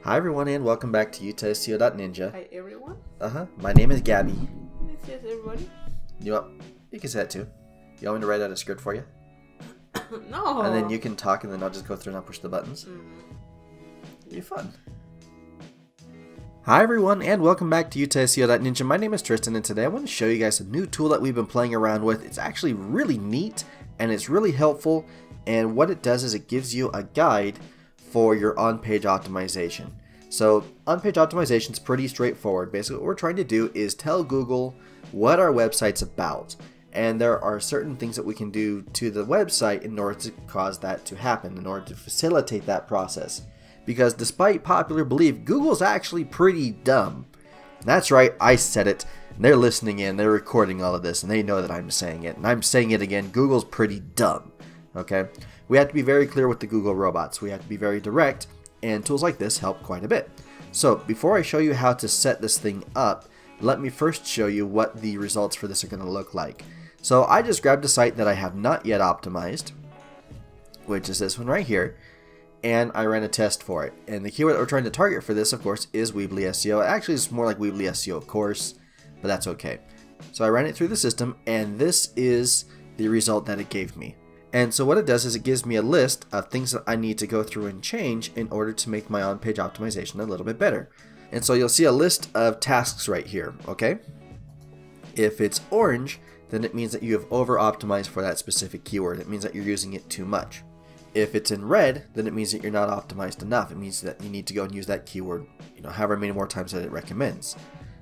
Hi everyone and welcome back to UtahSEO.Ninja. Hi everyone. My name is Gabby. This is everybody. You can say that too. You want me to write out a script for you? No. And then you can talk and then I'll just go through and I'll push the buttons. It'll be fun. Hi everyone and welcome back to UtahSEO.Ninja. My name is Tristan and today I want to show you guys a new tool that we've been playing around with. It's actually really neat and it's really helpful, and what it does is it gives you a guide for your on-page optimization. So on-page optimization is pretty straightforward. Basically what we're trying to do is tell Google what our website's about, and there are certain things that we can do to the website in order to cause that to happen, in order to facilitate that process. Because despite popular belief, Google's actually pretty dumb. That's right, I said it. They're listening in, they're recording all of this, and they know that I'm saying it. And I'm saying it again, Google's pretty dumb. Okay? We have to be very clear with the Google robots. We have to be very direct, and tools like this help quite a bit. So before I show you how to set this thing up, let me first show you what the results for this are going to look like. So I just grabbed a site that I have not yet optimized, which is this one right here, and I ran a test for it. And the keyword that we're trying to target for this, of course, is Weebly SEO. Actually, it's more like Weebly SEO course, but that's okay. So I ran it through the system, and this is the result that it gave me. And so what it does is it gives me a list of things that I need to go through and change in order to make my on-page optimization a little bit better. And so you'll see a list of tasks right here, okay? If it's orange, then it means that you have over-optimized for that specific keyword. It means that you're using it too much. If it's in red, then it means that you're not optimized enough. It means that you need to go and use that keyword, however many more times that it recommends.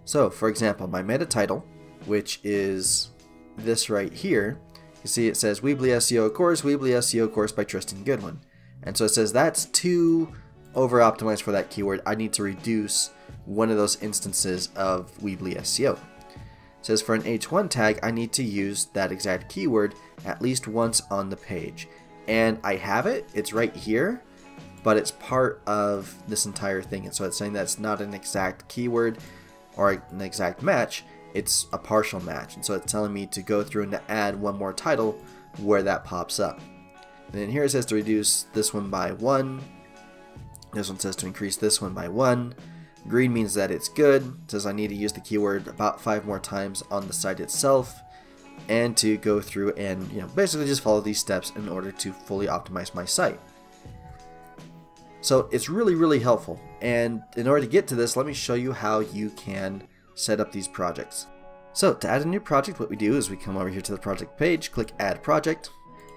So, for example, my meta title, which is this right here, you see it says Weebly SEO course by Triston Goodwin. And so it says that's too over-optimized for that keyword. I need to reduce one of those instances of Weebly SEO. It says for an H1 tag, I need to use that exact keyword at least once on the page. And I have it, it's right here, but it's part of this entire thing. And so it's saying that's not an exact keyword or an exact match. It's a partial match, and so it's telling me to go through and to add one more title where that pops up. And then here it says to reduce this one by 1. This one says to increase this one by 1. Green means that it's good. It says I need to use the keyword about 5 more times on the site itself, and to go through and basically just follow these steps in order to fully optimize my site. So it's really helpful, and in order to get to this, let me show you how you can set up these projects. So to add a new project, what we do is we come over here to the project page, click add project.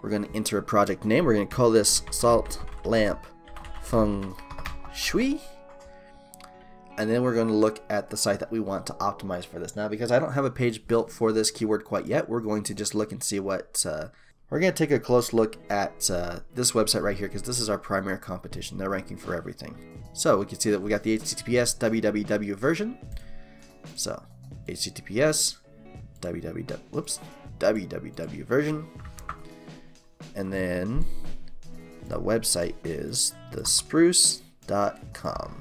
We're going to enter a project name. We're going to call this Salt Lamp Feng Shui. And then we're going to look at the site that we want to optimize for this. Now, because I don't have a page built for this keyword quite yet, we're going to just look and see what we're going to take a close look at this website right here, because this is our primary competition. They're ranking for everything. So we can see that we got the HTTPS www version. So HTTPS www version, and then the website is thespruce.com.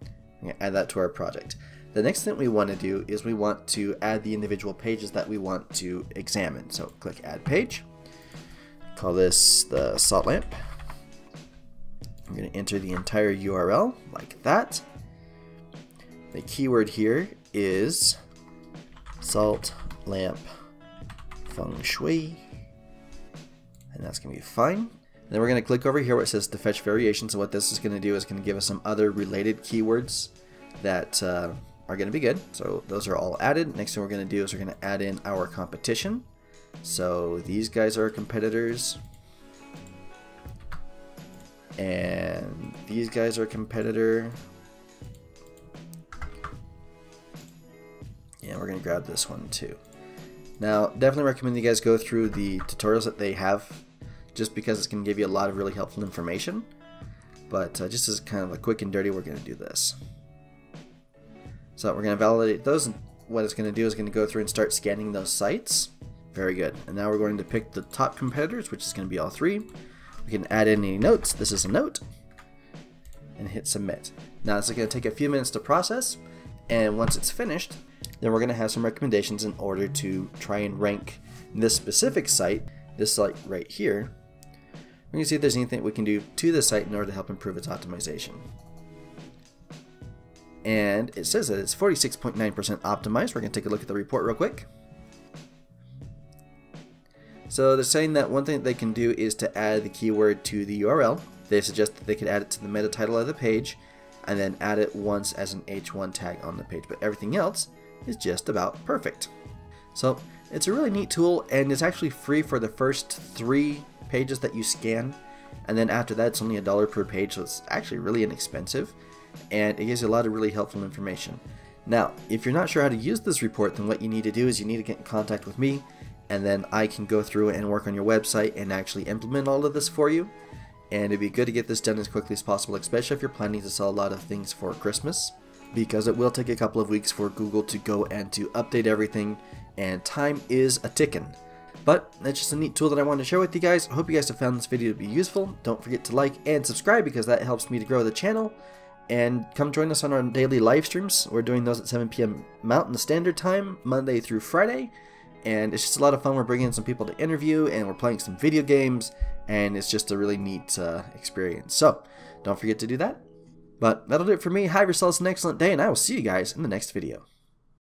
I'm going to add that to our project. The next thing we want to do is we want to add the individual pages that we want to examine. So click add page, call this the salt lamp. I'm going to enter the entire URL like that. The keyword here is Salt Lamp Feng Shui, and that's going to be fine. And then we're going to click over here where it says to fetch variations. So what this is going to do is going to give us some other related keywords that are going to be good. So those are all added. Next thing we're going to do is we're going to add in our competition. So these guys are competitors, and these guys are a competitor. And we're going to grab this one too. Now, definitely recommend you guys go through the tutorials that they have, just because it's going to give you a lot of really helpful information. But just as kind of a quick and dirty, we're going to do this. So we're going to validate those, and what it's going to do is going to go through and start scanning those sites. Very good. And now we're going to pick the top competitors, which is going to be all 3. We can add in any notes. This is a note. And hit submit. Now this is going to take a few minutes to process, and once it's finished, then we're going to have some recommendations in order to try and rank this specific site, this site right here. We're going to see if there's anything we can do to the site in order to help improve its optimization. and it says that it's 46.9% optimized. We're going to take a look at the report real quick. So they're saying that one thing that they can do is to add the keyword to the URL. They suggest that they could add it to the meta title of the page and then add it once as an H1 tag on the page, but everything else is just about perfect. So it's a really neat tool, and it's actually free for the first 3 pages that you scan, and then after that it's only $1 per page, so it's actually really inexpensive, and it gives you a lot of really helpful information. Now, if you're not sure how to use this report, then what you need to do is you need to get in contact with me, and then I can go through and work on your website and actually implement all of this for you. And it'd be good to get this done as quickly as possible, especially if you're planning to sell a lot of things for Christmas, because it will take a couple of weeks for Google to go and to update everything, and time is a ticking. But that's just a neat tool that I wanted to share with you guys. I hope you guys have found this video to be useful. Don't forget to like and subscribe, because that helps me to grow the channel. And come join us on our daily live streams. We're doing those at 7 p.m. Mountain Standard Time, Monday through Friday. And it's just a lot of fun. We're bringing in some people to interview, and we're playing some video games, and it's just a really neat experience. So don't forget to do that. But that'll do it for me. Have yourselves an excellent day, and I will see you guys in the next video.